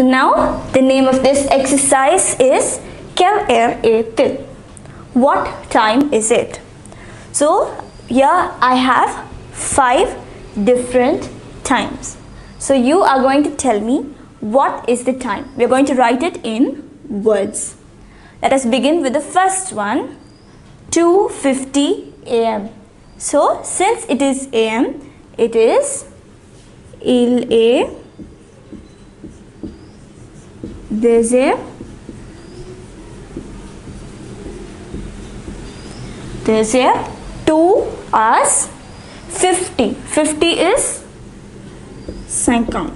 So now the name of this exercise is Quelle heure est-il? What time is it? So here I have 5 different times. So you are going to tell me what is the time. We are going to write it in words. Let us begin with the first one, 2:50 a.m. So since it is a.m., it is il est deuxième deuxième 2 hours 50. 50 is 50.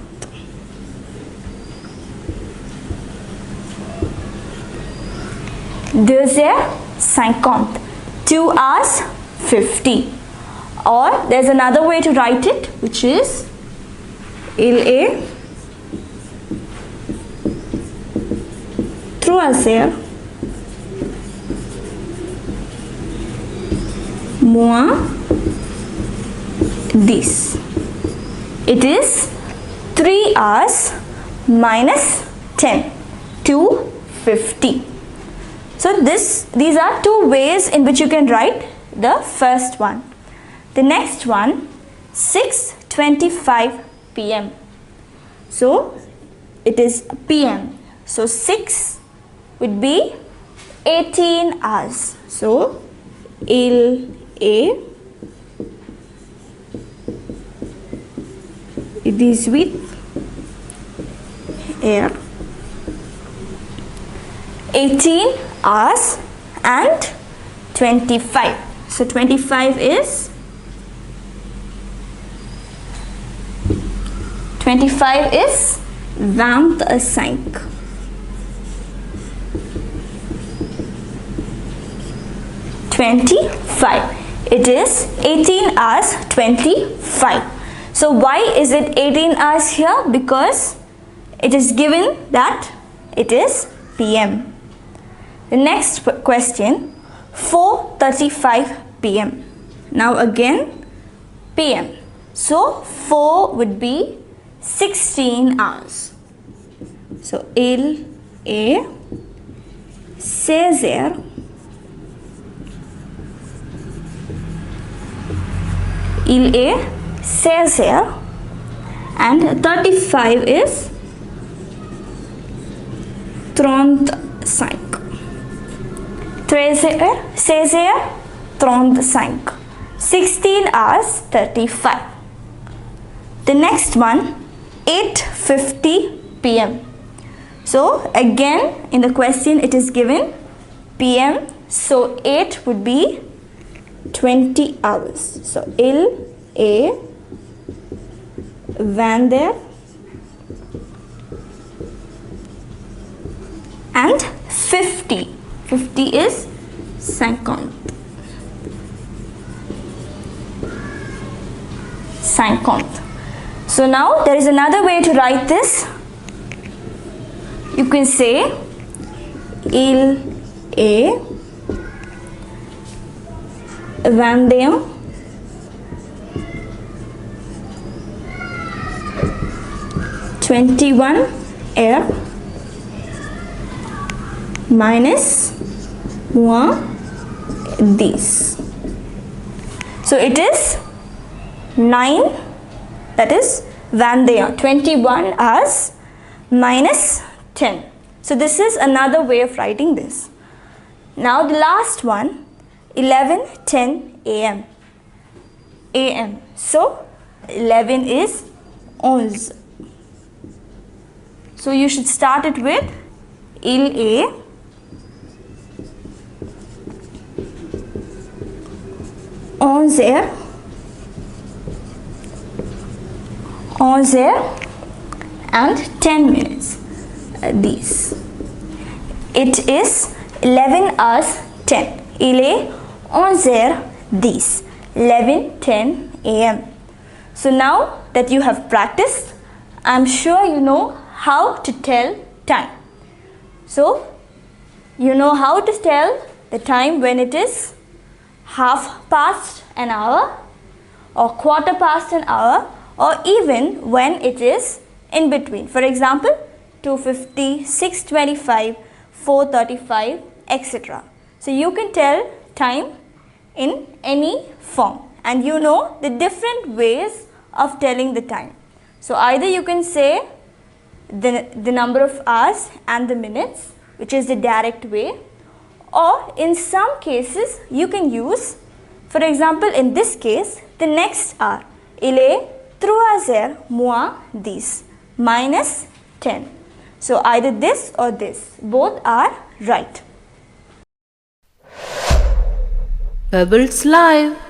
Deuxième 50. 2 hours 50. Or there's another way to write it, which is il est troisième moins 10. It is 3 hours minus 10 to 50. So these are 2 ways in which you can write the first one. The next one, 6:25 p.m. So it is p.m. So 6 would be 18 hours. So il est 18 heures 18 hours and 25. So 25 is 25. 25. It is 18 hours 25. So why is it 18 hours here? Because it is given that it is p.m. The next question, 4:35 p.m. Now again p.m. So 4 would be 16 hours. So il est 16 heures il est 16 heures and 35 is 35. 16 heures 35. 16 hours 35. The next one, 8:50 p.m. So again in the question it is given p.m. So 8 would be 20 hours. So il est 20 heures and 50. 50 is 50. 50. So now there is another way to write this. You can say il est 21 21 heures minus 10. So it is 9, that is 21 hours minus 10. So this is another way of writing this. Now the last one, 11:10 a.m. a.m. So 11 is 11. So you should start it with il est 11 heures 11 heures and 10 minutes. These. It is 11 hours 10. Il est 11 heures 10. 11:10 a.m. So now that you have practiced, I'm sure you know how to tell time. So you know how to tell the time when it is half past an hour or quarter past an hour, or even when it is in between. For example, 2:50, 6:25, 4:35, etc. So you can tell time in any form, and you know the different ways of telling the time. So either you can say the number of hours and the minutes, which is the direct way, or in some cases you can use, for example in this case, the next hour. Il est 3h moins 10 minus 10. So either this or this, both are right. Pebbles Live.